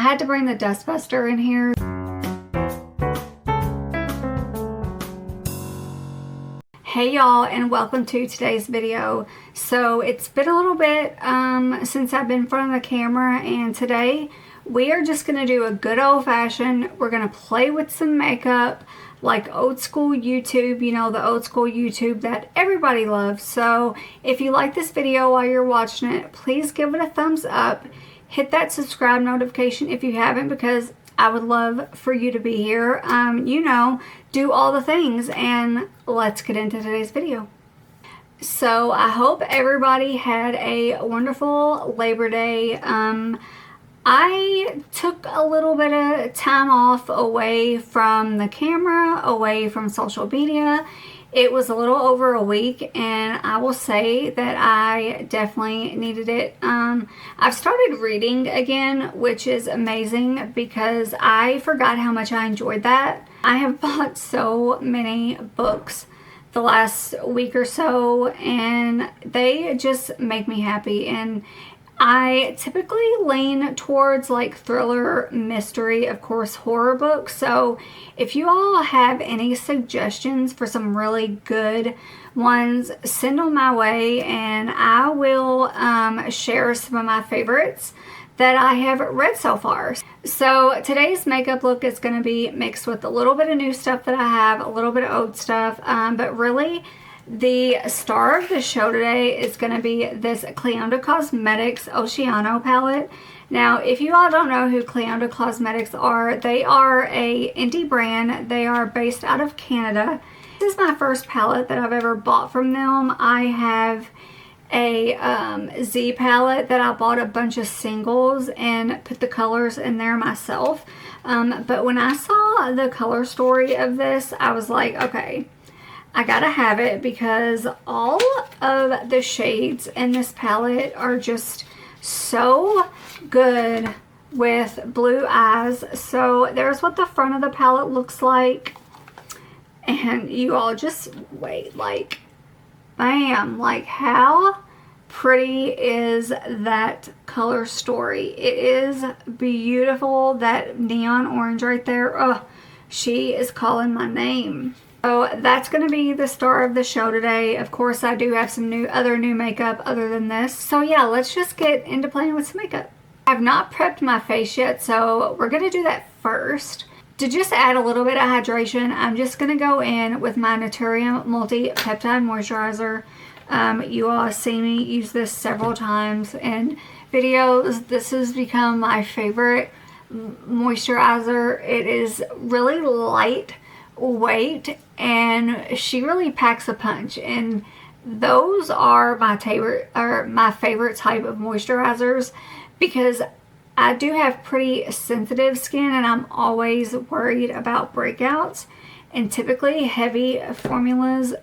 had to bring the dustbuster in here. Hey y'all, and welcome to today's video. So it's been a little bit since I've been in front of the camera, and today we are just going to do a good old-fashioned, we're going to play with some makeup like old school YouTube, you know, the old school YouTube that everybody loves. So if you like this video while you're watching it, please give it a thumbs up. Hit that subscribe notification if you haven't, because I would love for you to be here. You know, do all the things, and let's get into today's video. So I hope everybody had a wonderful Labor Day. I took a little bit of time off away from the camera, away from social media. It was a little over a week, and I will say that I definitely needed it. I've started reading again, which is amazing because I forgot how much I enjoyed that. I have bought so many books the last week or so, and they just make me happy. And I typically lean towards like thriller, mystery, of course, horror books. So if you all have any suggestions for some really good ones, send them my way, and I will share some of my favorites that I have read so far. So today's makeup look is going to be mixed with a little bit of new stuff that I have, a little bit of old stuff, but really the star of the show today is going to be this Clionadh Oceano palette. Now, if you all don't know who Clionadh Cosmetics are, they are a indie brand. They are based out of Canada. This is my first palette that I've ever bought from them. I have a Z palette that I bought a bunch of singles and put the colors in there myself. But when I saw the color story of this, I was like, okay, I gotta have it, because all of the shades in this palette are just so good with blue eyes. So there's what the front of the palette looks like, and you all just wait, like, bam, like how pretty is that color story? It is beautiful. That neon orange right there, oh, she is calling my name. So that's going to be the star of the show today. Of course, I do have some other new makeup other than this. So yeah, let's just get into playing with some makeup. I've not prepped my face yet, so we're going to do that first. To just add a little bit of hydration, I'm just going to go in with my Naturium Multi-Peptide Moisturizer. You all have seen me use this several times in videos. This has become my favorite moisturizer. It is really lightweight, and she really packs a punch, and those are my favorite type of moisturizers, because I do have pretty sensitive skin and I'm always worried about breakouts, and typically heavy formulas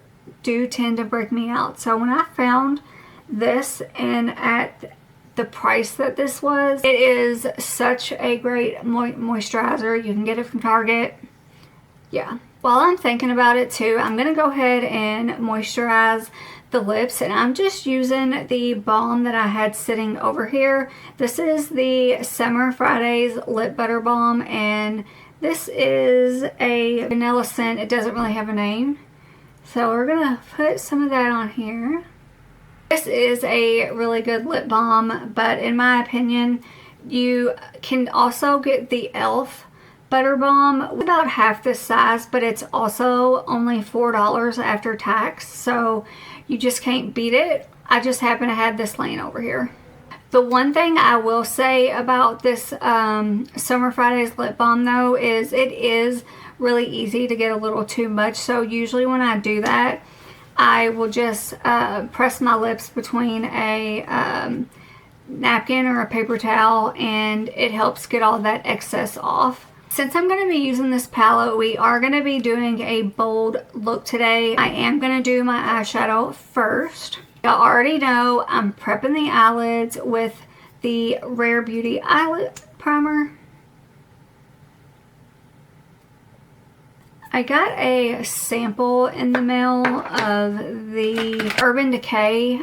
do tend to break me out. So when I found this, and at the price that this was, it is such a great moisturizer. You can get it from Target. Yeah. While I'm thinking about it too, I'm going to go ahead and moisturize the lips, and I'm just using the balm that I had sitting over here. This is the Summer Fridays Lip Butter Balm, and this is a vanilla scent. It doesn't really have a name. So we're going to put some of that on here. This is a really good lip balm, but in my opinion, you can also get the e.l.f. Butter Balm, about half this size, but it's also only $4 after tax, so you just can't beat it. I just happen to have this laying over here. The one thing I will say about this Summer Fridays lip balm though is it is really easy to get a little too much, so usually when I do that, I will just press my lips between a napkin or a paper towel, and it helps get all that excess off. Since I'm going to be using this palette, we are going to be doing a bold look today. I am going to do my eyeshadow first. Y'all already know I'm prepping the eyelids with the Rare Beauty Eyelid Primer. I got a sample in the mail of the Urban Decay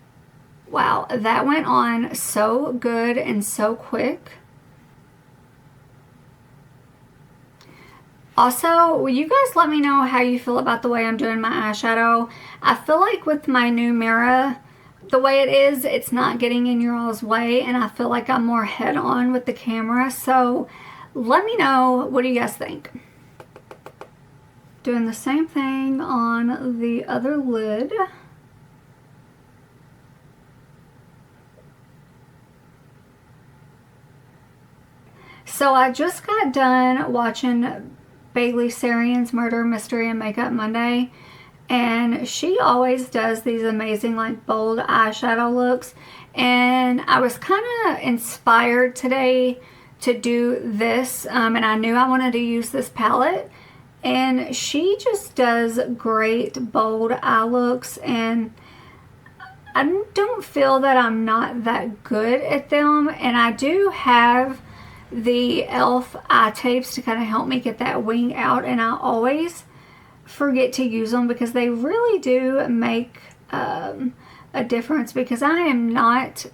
Wow, that went on so good and so quick. Also, will you guys let me know how you feel about the way I'm doing my eyeshadow? I feel like with my new mirror, the way it is, it's not getting in your all's way, and I feel like I'm more head on with the camera. So let me know, what do you guys think? Doing the same thing on the other lid. So I just got done watching Bailey Sarian's Murder, Mystery, and Makeup Monday, and she always does these amazing like bold eyeshadow looks, and I was kind of inspired today to do this, and I knew I wanted to use this palette, and she just does great bold eye looks, and I don't feel that I'm not that good at them, and I do have the e.l.f. eye tapes to kind of help me get that wing out, and I always forget to use them because they really do make a difference, because I am not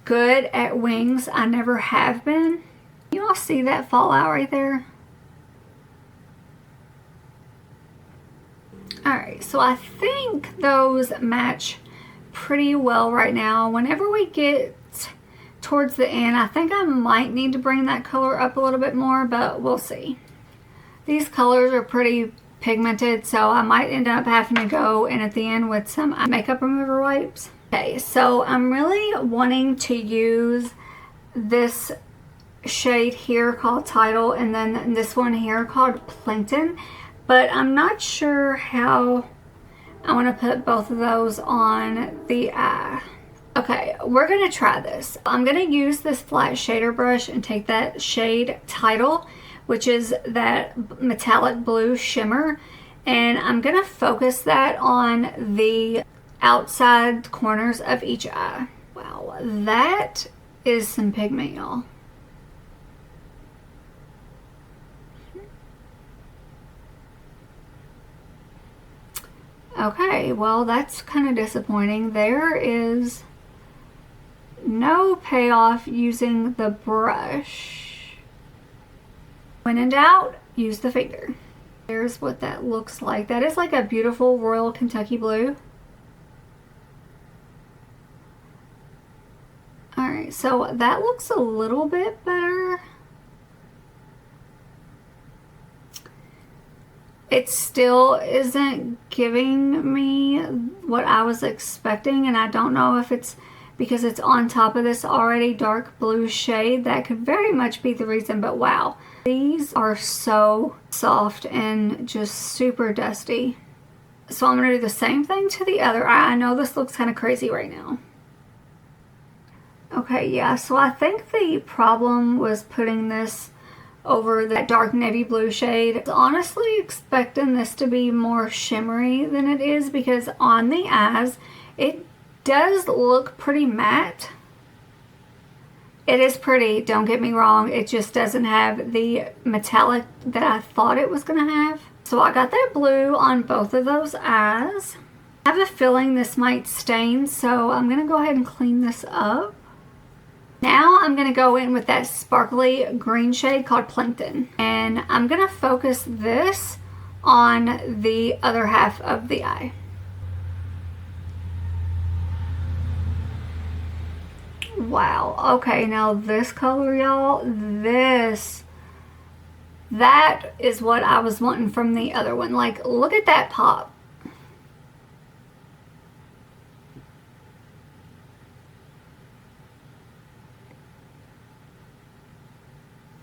good at wings. I never have been. You all see that fallout right there? Alright, so I think those match pretty well right now. Whenever we get towards the end, I think I might need to bring that color up a little bit more, but we'll see. These colors are pretty pigmented, so I might end up having to go in at the end with some makeup remover wipes. Okay, so I'm really wanting to use this shade here called Tidal, and then this one here called Plankton, but I'm not sure how I want to put both of those on the eye. Okay, we're going to try this. I'm going to use this flat shader brush and take that shade Tidal, which is that metallic blue shimmer, and I'm going to focus that on the outside corners of each eye. Wow, that is some pigment, y'all. Okay, well, that's kind of disappointing. There is no payoff using the brush. When in doubt, use the finger. There's what that looks like. That is like a beautiful Royal Kentucky blue. Alright, so that looks a little bit better. It still isn't giving me what I was expecting, and I don't know if it's because it's on top of this already dark blue shade. That could very much be the reason, but wow. These are so soft and just super dusty. So I'm going to do the same thing to the other eye. I know this looks kind of crazy right now. Okay, yeah, so I think the problem was putting this over that dark navy blue shade. I was honestly expecting this to be more shimmery than it is, because on the eyes it does look pretty matte. It is pretty, don't get me wrong, it just doesn't have the metallic that I thought it was gonna have. So I got that blue on both of those eyes. I have a feeling this might stain, so I'm gonna go ahead and clean this up. Now I'm going to go in with that sparkly green shade called Plankton, and I'm going to focus this on the other half of the eye. Wow, okay, now this color, y'all, that is what I was wanting from the other one. Like, look at that pop.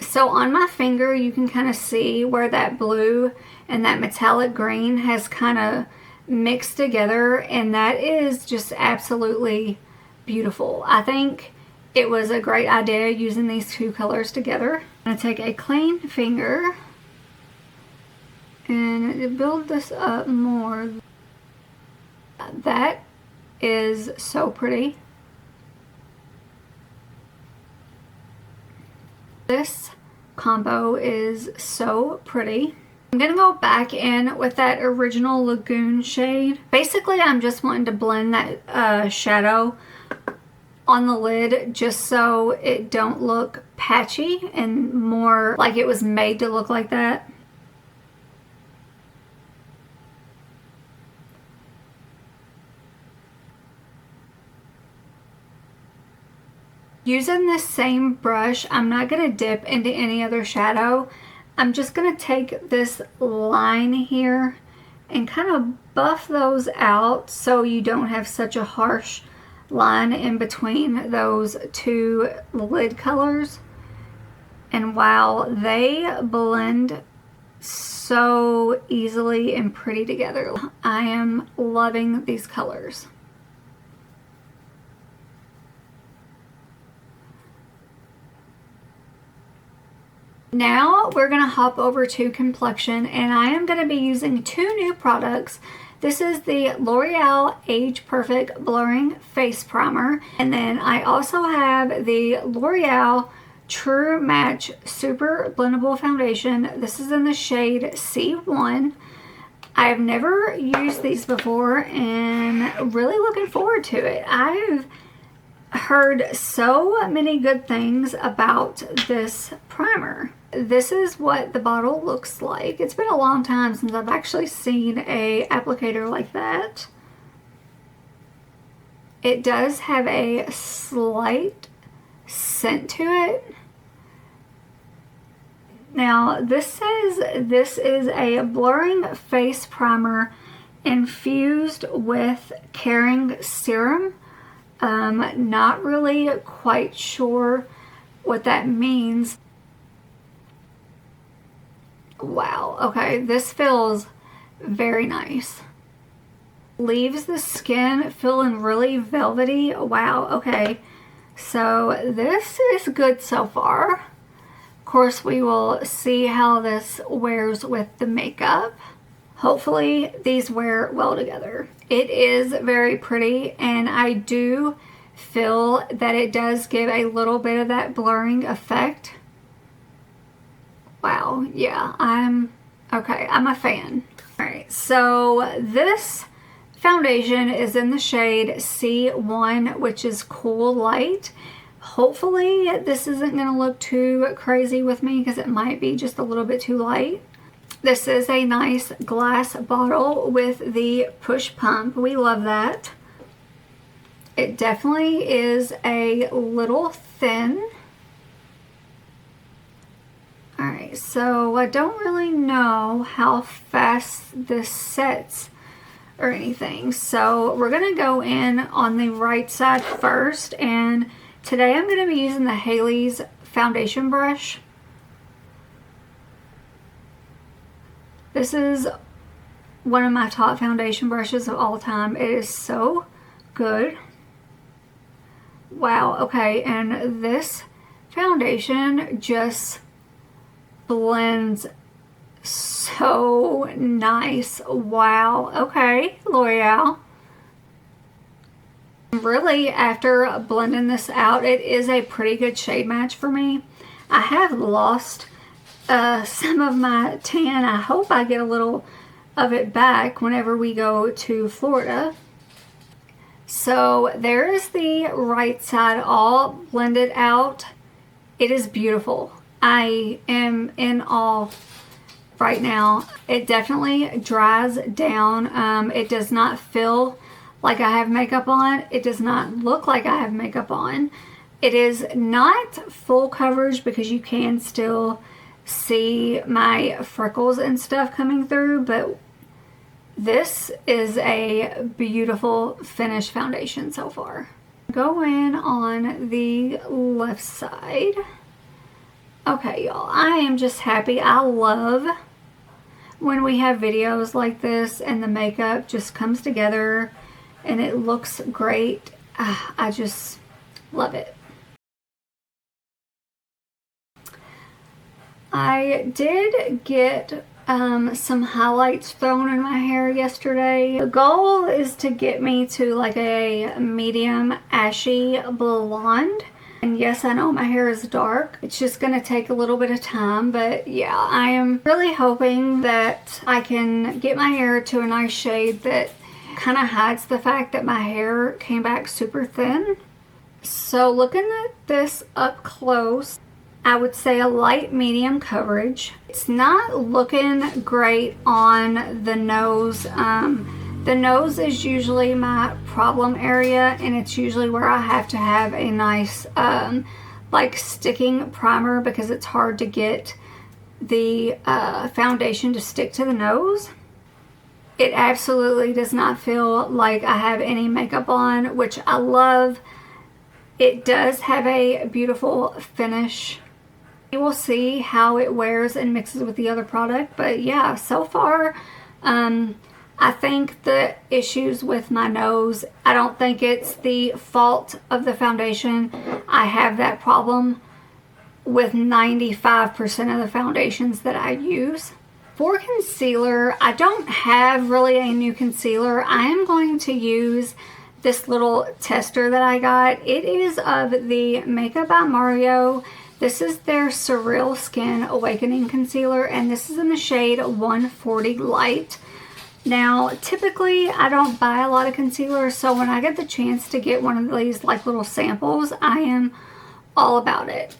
So on my finger, you can kind of see where that blue and that metallic green has kind of mixed together, and that is just absolutely beautiful. I think it was a great idea using these two colors together. I'm going to take a clean finger and build this up more. That is so pretty. This combo is so pretty. I'm gonna go back in with that original Lagoon shade. Basically, I'm just wanting to blend that shadow on the lid just so it don't look patchy and more like it was made to look like that. Using this same brush, I'm not going to dip into any other shadow. I'm just going to take this line here and kind of buff those out so you don't have such a harsh line in between those two lid colors. And wow, they blend so easily and pretty together. I am loving these colors. Now we're going to hop over to complexion, and I am going to be using two new products. This is the L'Oreal Age Perfect Blurring Face Primer, and then I also have the L'Oreal True Match Super Blendable Foundation. This is in the shade C1. I've never used these before and really looking forward to it. I've heard so many good things about this primer. This is what the bottle looks like. It's been a long time since I've actually seen a applicator like that. It does have a slight scent to it. Now this says this is a blurring face primer infused with caring serum. Not really quite sure what that means. Wow, okay, this feels very nice. Leaves the skin feeling really velvety. Wow, okay, so this is good so far. Of course, we will see how this wears with the makeup. Hopefully these wear well together. It is very pretty, and I do feel that it does give a little bit of that blurring effect. Wow, yeah, I'm a fan. Alright, so this foundation is in the shade C1, which is Cool Light. Hopefully this isn't going to look too crazy with me because it might be just a little bit too light. This is a nice glass bottle with the push pump. We love that. It definitely is a little thin. Alright, so I don't really know how fast this sets or anything. So we're going to go in on the right side first. And today I'm going to be using the Haley's foundation brush. This is one of my top foundation brushes of all time. It is so good. Wow, okay, and this foundation just blends so nice. Wow, okay, L'Oreal. Really, after blending this out, it is a pretty good shade match for me. I have lost some of my tan. I hope I get a little of it back whenever we go to Florida. So there is the right side all blended out. It is beautiful. I am in awe right now. It definitely dries down. It does not feel like I have makeup on. It does not look like I have makeup on. It is not full coverage because you can still see my freckles and stuff coming through, but this is a beautiful finished foundation so far. Go in on the left side. Okay, y'all, I am just happy. I love when we have videos like this and the makeup just comes together and it looks great. I just love it. I did get some highlights thrown in my hair yesterday. The goal is to get me to like a medium ashy blonde. And yes, I know my hair is dark. It's just going to take a little bit of time, but yeah, I am really hoping that I can get my hair to a nice shade that kind of hides the fact that my hair came back super thin. So looking at this up close, I would say a light medium coverage. It's not looking great on the nose. The nose is usually my problem area, and it's usually where I have to have a nice like sticking primer, because it's hard to get the foundation to stick to the nose. It absolutely does not feel like I have any makeup on, which I love. It does have a beautiful finish. You will see how it wears and mixes with the other product, but yeah, so far I think the issues with my nose, I don't think it's the fault of the foundation. I have that problem with 95% of the foundations that I use. For concealer, I don't have really a new concealer. I am going to use this little tester that I got. It is of the Makeup by Mario. This is their Surreal Skin Awakening Concealer, and this is in the shade 140 Light. Now, typically, I don't buy a lot of concealer, so when I get the chance to get one of these like little samples, I am all about it.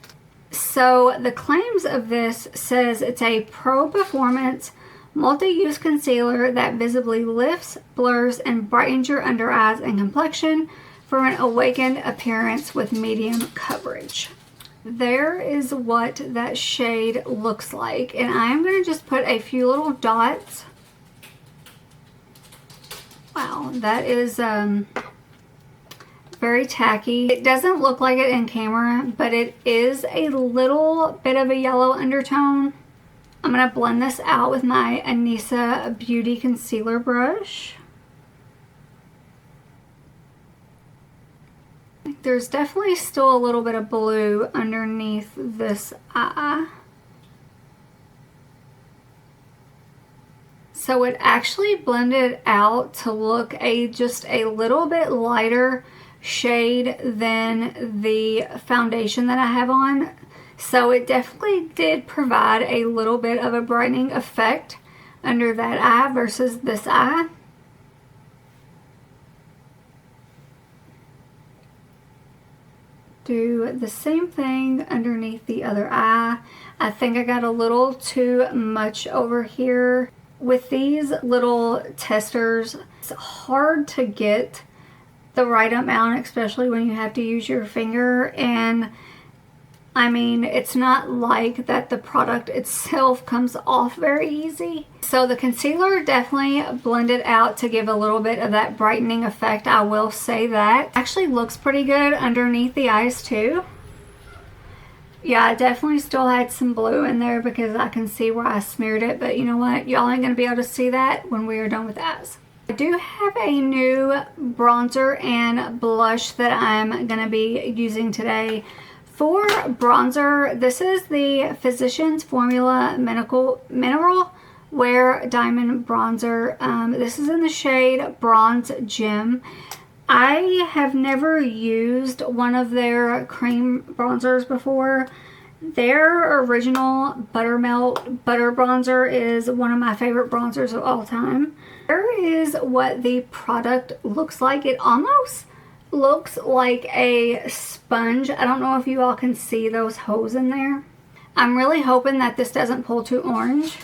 So, the claims of this says it's a pro performance multi-use concealer that visibly lifts, blurs, and brightens your under eyes and complexion for an awakened appearance with medium coverage. There is what that shade looks like, and I'm going to just put a few little dots. Wow, that is very tacky. It doesn't look like it in camera, but it is a little bit of a yellow undertone. I'm going to blend this out with my Anissa Beauty Concealer brush. There's definitely still a little bit of blue underneath this eye. So it actually blended out to look just a little bit lighter shade than the foundation that I have on. So it definitely did provide a little bit of a brightening effect under that eye versus this eye. Do the same thing underneath the other eye. I think I got a little too much over here. With these little testers, it's hard to get the right amount, especially when you have to use your finger. And I mean, it's not like that the product itself comes off very easy. So the concealer definitely blended out to give a little bit of that brightening effect. I will say that. Actually looks pretty good underneath the eyes too. Yeah, I definitely still had some blue in there because I can see where I smeared it. But you know what? Y'all ain't going to be able to see that when we are done with the eyes. I do have a new bronzer and blush that I'm going to be using today. For bronzer, this is the Physicians Formula Mineral Wear Diamond Bronzer. This is in the shade Bronze Gem. I have never used one of their cream bronzers before. Their original Buttermelt Butter Bronzer is one of my favorite bronzers of all time. Here is what the product looks like. It almost looks like a sponge. I don't know if you all can see those holes in there. I'm really hoping that this doesn't pull too orange.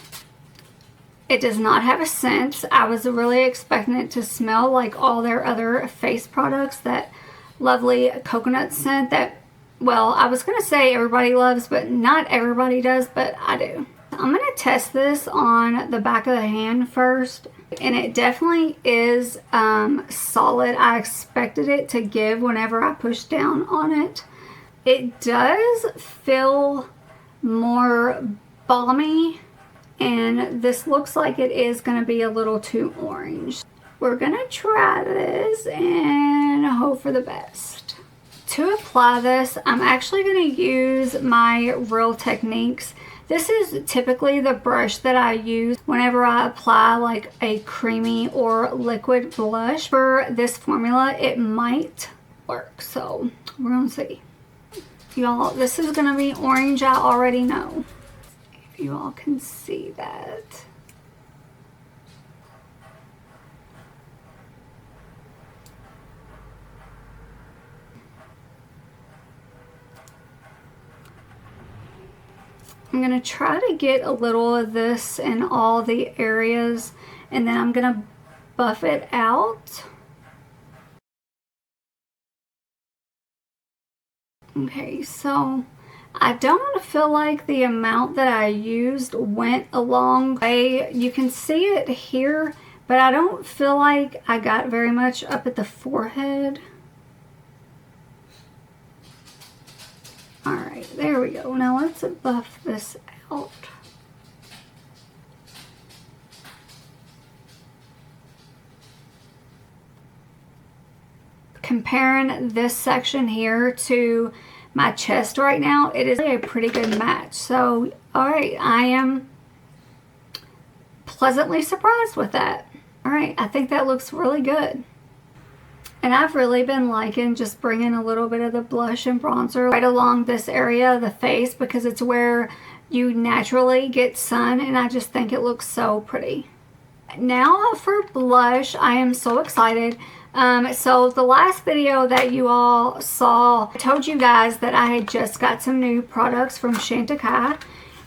It does not have a scent. I was really expecting it to smell like all their other face products, that lovely coconut scent that, well, I was gonna say everybody loves, but not everybody does, but I do. I'm gonna test this on the back of the hand first. And it definitely is solid. I expected it to give whenever I pushed down on it. It does feel more balmy, and this looks like it is going to be a little too orange. We're going to try this and hope for the best. To apply this, I'm actually going to use my Real Techniques. This is typically the brush that I use whenever I apply like a creamy or liquid blush. For this formula, it might work, so we're gonna see. Y'all, this is gonna be orange, I already know. If you all can see that. I'm going to try to get a little of this in all the areas, and then I'm going to buff it out. Okay, so I don't feel like the amount that I used went a long way. You can see it here, but I don't feel like I got very much up at the forehead. Alright, there we go. Now let's buff this out. Comparing this section here to my chest right now, it is a pretty good match. So, alright, I am pleasantly surprised with that. Alright, I think that looks really good. And I've really been liking just bringing a little bit of the blush and bronzer right along this area of the face, because it's where you naturally get sun, and I just think it looks so pretty. Now for blush, I am so excited. So the last video that you all saw, I told you guys that I had just got some new products from Chantecaille,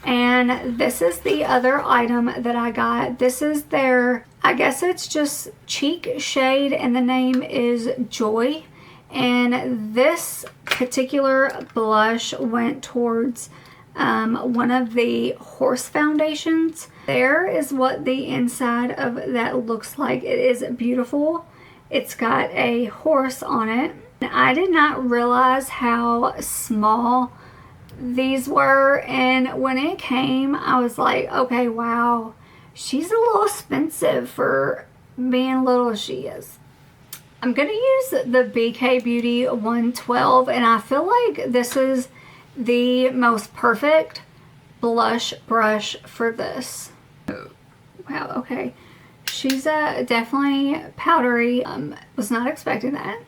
and this is the other item that I got. This is their, I guess it's just cheek shade, and the name is Joy. And this particular blush went towards one of the horse foundations. There is what the inside of that looks like. It is beautiful. It's got a horse on it. I did not realize how small these were, and when it came, I was like, okay, wow, she's a little expensive for being little as she is. I'm going to use the BK Beauty 112, and I feel like this is the most perfect blush brush for this. Wow, okay. She's definitely powdery. Was not expecting that.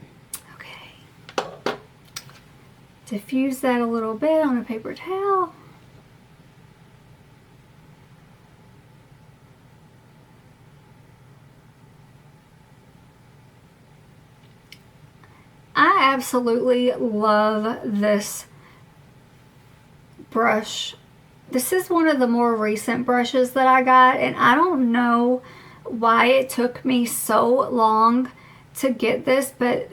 Okay. Diffuse that a little bit on a paper towel. I absolutely love this brush. This is one of the more recent brushes that I got, and I don't know why it took me so long to get this, but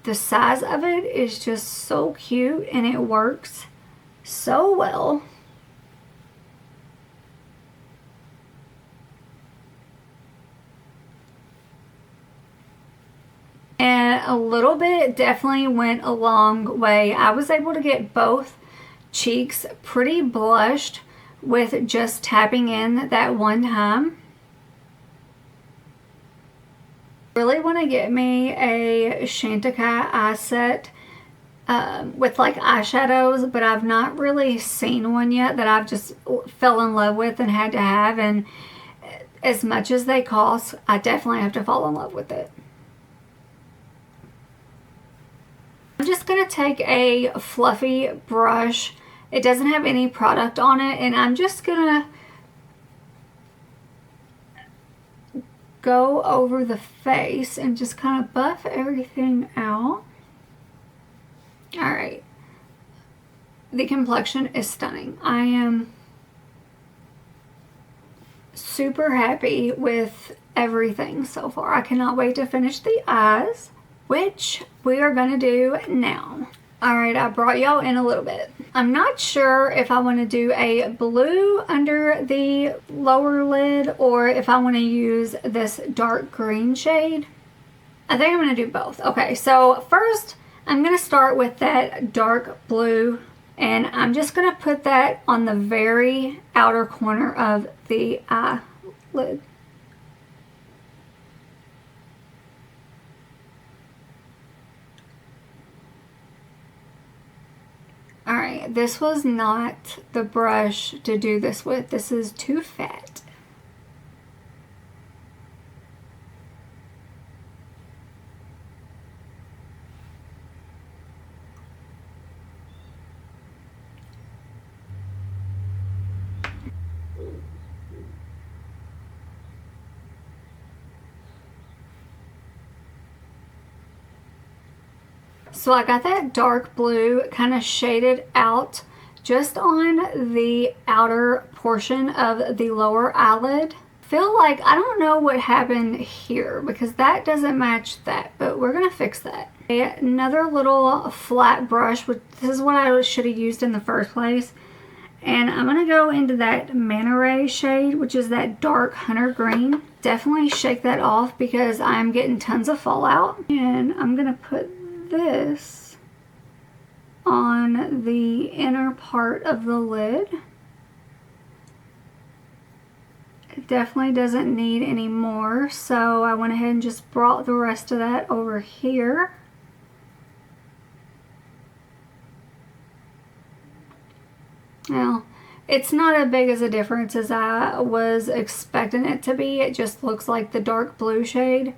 the size of it is just so cute, and it works so well. And a little bit definitely went a long way. I was able to get both cheeks pretty blushed with just tapping in that one time. Really want to get me a Chantecaille eye set with like eyeshadows, but I've not really seen one yet that I've just fell in love with and had to have, and as much as they cost, I definitely have to fall in love with it. I'm just going to take a fluffy brush. It doesn't have any product on it, and I'm just going to go over the face and just kind of buff everything out. Alright. The complexion is stunning. I am super happy with everything so far. I cannot wait to finish the eyes, which we are going to do now. Alright, I brought y'all in a little bit. I'm not sure if I want to do a blue under the lower lid or if I want to use this dark green shade. I think I'm going to do both. Okay, so first I'm going to start with that dark blue, and I'm just going to put that on the very outer corner of the eyelid. Alright, this was not the brush to do this with. This is too fat. So I got that dark blue kind of shaded out just on the outer portion of the lower eyelid. Feel like, I don't know what happened here because that doesn't match that, but we're gonna fix that. Another little flat brush, which this is what I should have used in the first place, and I'm gonna go into that Manta Ray shade, which is that dark hunter green. Definitely shake that off because I'm getting tons of fallout. And I'm gonna put this on the inner part of the lid. It definitely doesn't need any more, so I went ahead and just brought the rest of that over here. Now, it's not as big as a difference as I was expecting it to be. It just looks like the dark blue shade.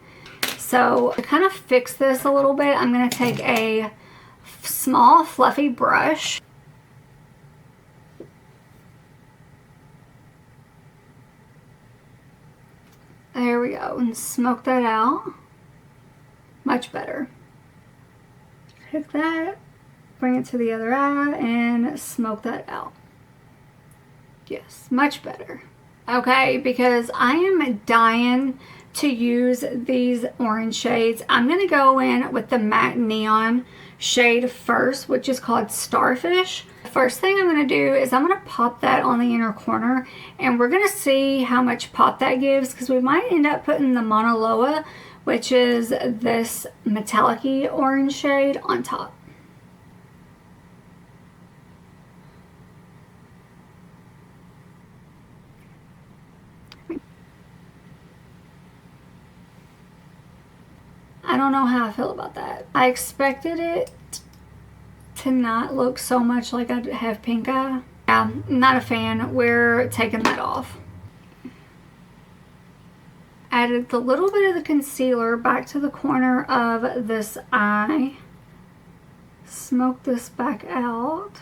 So to kind of fix this a little bit, I'm going to take a small fluffy brush. There we go, and smoke that out. Much better. Take that, bring it to the other eye, and smoke that out. Yes, much better. Okay, because I am dying to use these orange shades, I'm going to go in with the matte neon shade first, which is called Starfish. First thing I'm going to do is I'm going to pop that on the inner corner, and we're going to see how much pop that gives, because we might end up putting the Mauna Loa, which is this metallic-y orange shade, on top. I don't know how I feel about that. I expected it to not look so much like I have pink eye. Yeah, not a fan. We're taking that off. Added the little bit of the concealer back to the corner of this eye. Smoke this back out.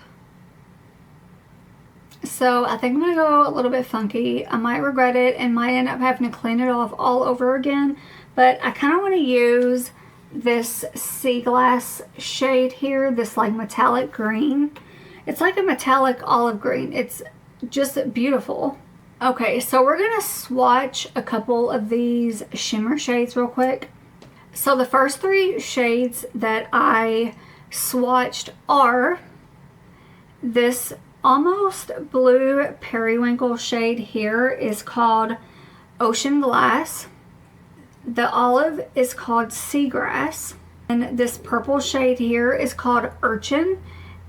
So I think I'm going to go a little bit funky. I might regret it and might end up having to clean it off all over again. But I kind of want to use this sea glass shade here, this like metallic green. It's like a metallic olive green. It's just beautiful. Okay, so we're going to swatch a couple of these shimmer shades real quick. So the first three shades that I swatched are this almost blue periwinkle shade here is called Ocean Glass. The olive is called Seagrass, and this purple shade here is called Urchin.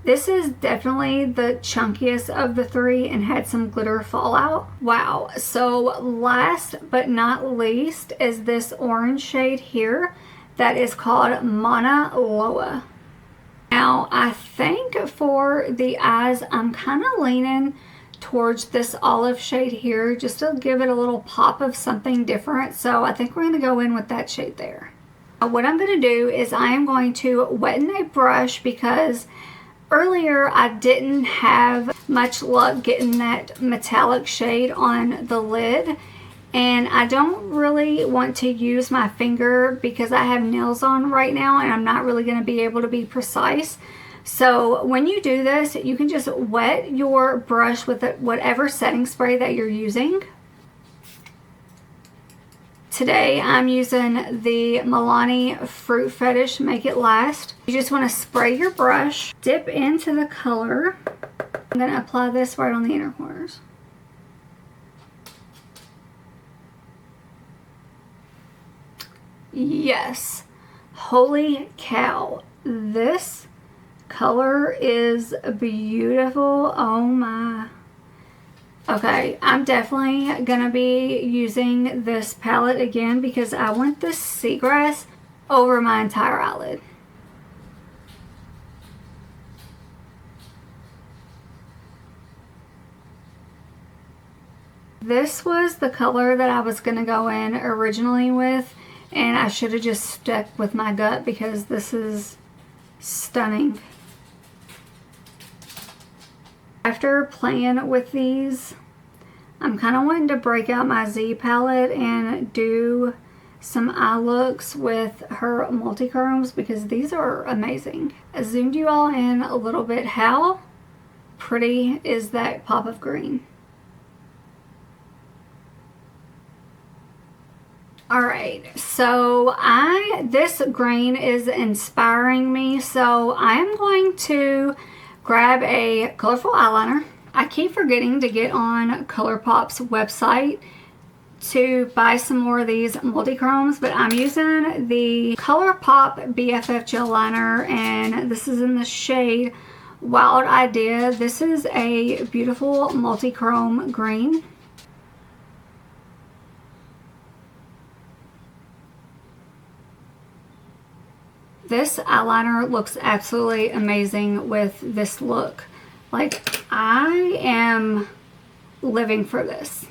This is definitely the chunkiest of the three and had some glitter fallout. Wow. So last but not least is this orange shade here that is called Mauna Loa. Now I think for the eyes I'm kind of leaning towards this olive shade here just to give it a little pop of something different. So I think we're going to go in with that shade there. Now, what I'm going to do is I am going to wetten a brush because earlier I didn't have much luck getting that metallic shade on the lid, and I don't really want to use my finger because I have nails on right now and I'm not really going to be able to be precise. So when you do this, you can just wet your brush with whatever setting spray that you're using. Today I'm using the Milani Fruit Fetish Make It Last. You just want to spray your brush, dip into the color. I'm going to apply this right on the inner corners. Yes, holy cow, this color is beautiful. Oh my. Okay, I'm definitely gonna be using this palette again because I want this seagrass over my entire eyelid. This was the color that I was gonna go in originally with, and I should have just stuck with my gut because this is stunning. After playing with these, I'm kind of wanting to break out my Z palette and do some eye looks with her multi-chromes because these are amazing. I zoomed you all in a little bit how pretty is that pop of green. Alright, so this green is inspiring me, so I am going to grab a colorful eyeliner. I keep forgetting to get on ColourPop's website to buy some more of these multi-chromes, but I'm using the ColourPop BFF gel liner, and this is in the shade Wild Idea. This is a beautiful multi-chrome green. This eyeliner looks absolutely amazing with this look. Like, I am living for this.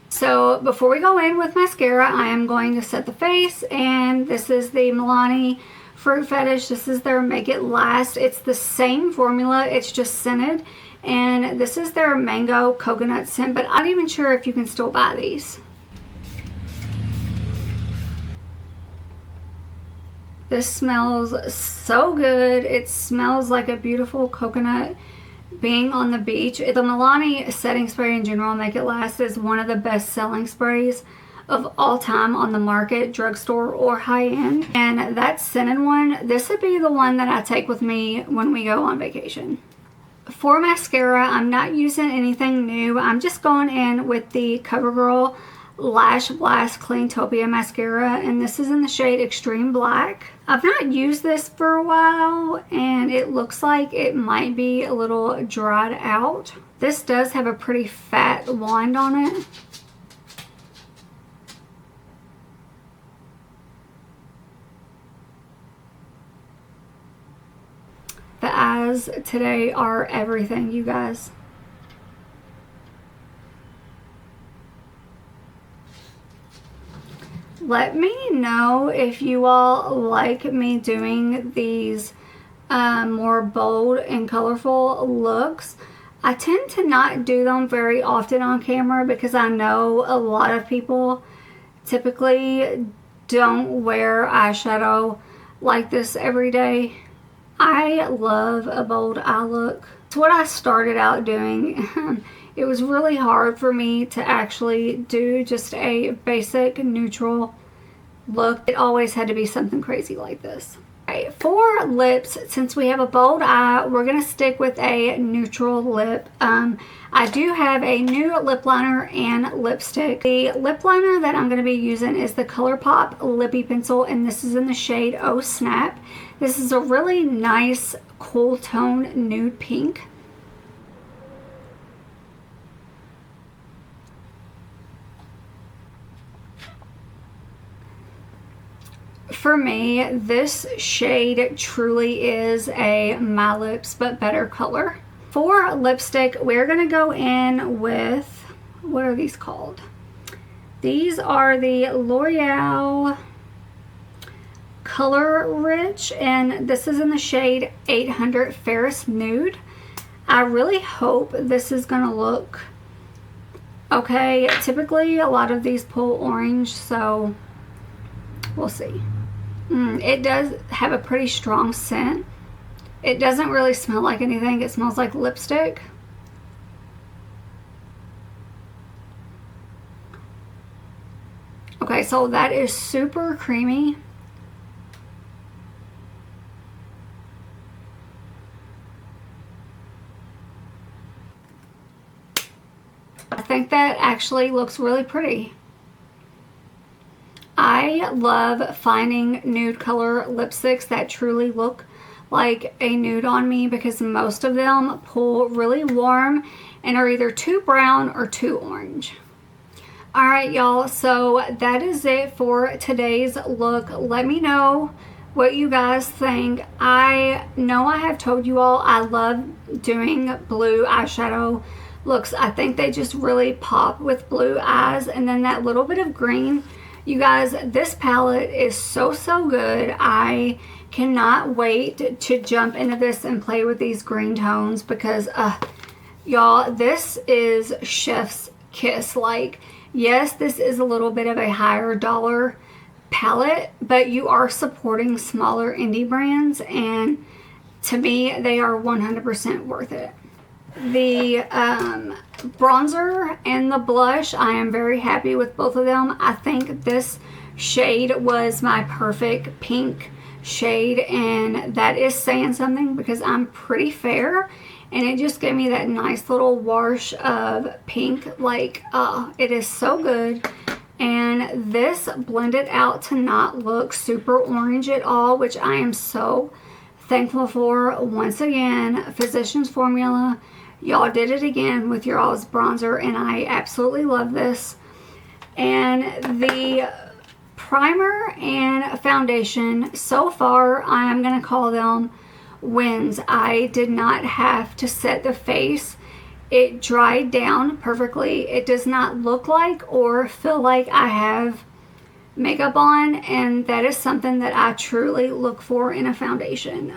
So before we go in with mascara, I am going to set the face, and this is the Milani Fruit Fetish. This is their Make It Last. It's the same formula, it's just scented, and this is their mango coconut scent, but I'm not even sure if you can still buy these. This smells so good. It smells like a beautiful coconut being on the beach. The Milani setting spray in general, Make It Last, is one of the best selling sprays of all time on the market, drugstore or high-end. And that scented one, this would be the one that I take with me when we go on vacation. For mascara, I'm not using anything new. I'm just going in with the CoverGirl Lash Blast Cleantopia mascara, and this is in the shade Extreme Black. I've not used this for a while, and it looks like it might be a little dried out. This does have a pretty fat wand on it. The eyes today are everything, you guys. Let me know if you all like me doing these more bold and colorful looks. I tend to not do them very often on camera because I know a lot of people typically don't wear eyeshadow like this every day. I love a bold eye look. It's what I started out doing. It was really hard for me to actually do just a basic neutral look. It always had to be something crazy like this. Alright, for lips, since we have a bold eye, we're going to stick with a neutral lip. I do have a new lip liner and lipstick. The lip liner that I'm going to be using is the ColourPop Lippie pencil, and this is in the shade Oh Snap. This is a really nice cool tone nude pink. For me, this shade truly is a My Lips but better color. For lipstick, we're going to go in with, what are these called? These are the L'Oreal Color Riche, and this is in the shade 800 Fairest Nude. I really hope this is going to look okay. Typically, a lot of these pull orange, so we'll see. It does have a pretty strong scent. It doesn't really smell like anything. It smells like lipstick. Okay, so that is super creamy. I think that actually looks really pretty. I love finding nude color lipsticks that truly look like a nude on me because most of them pull really warm and are either too brown or too orange. Alright y'all, so that is it for today's look. Let me know what you guys think. I know I have told you all I love doing blue eyeshadow looks. I think they just really pop with blue eyes, and then that little bit of green. You guys, this palette is so good. I cannot wait to jump into this and play with these green tones because y'all, this is chef's kiss. Like, yes, this is a little bit of a higher dollar palette, but you are supporting smaller indie brands, and to me, they are 100% worth it. The bronzer and the blush, I am very happy with both of them. I think this shade was my perfect pink shade, and that is saying something because I'm pretty fair, and it just gave me that nice little wash of pink. Like, it is so good. And this blended out to not look super orange at all, which I am so thankful for. Once again, Physicians Formula, y'all did it again with your all's bronzer, and I absolutely love this. And the primer and foundation, so far I am going to call them wins. I did not have to set the face. It dried down perfectly. It does not look like or feel like I have makeup on, and that is something that I truly look for in a foundation.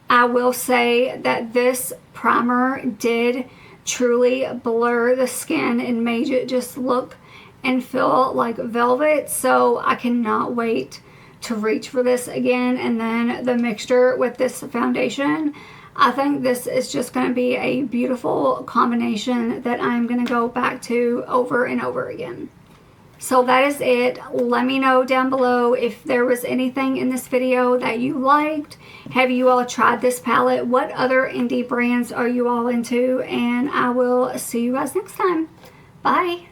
I will say that this primer did truly blur the skin and made it just look and feel like velvet, so I cannot wait to reach for this again. And then the mixture with this foundation, I think this is just going to be a beautiful combination that I'm going to go back to over and over again. So that is it. Let me know down below if there was anything in this video that you liked. Have you all tried this palette? What other indie brands are you all into? And I will see you guys next time. Bye.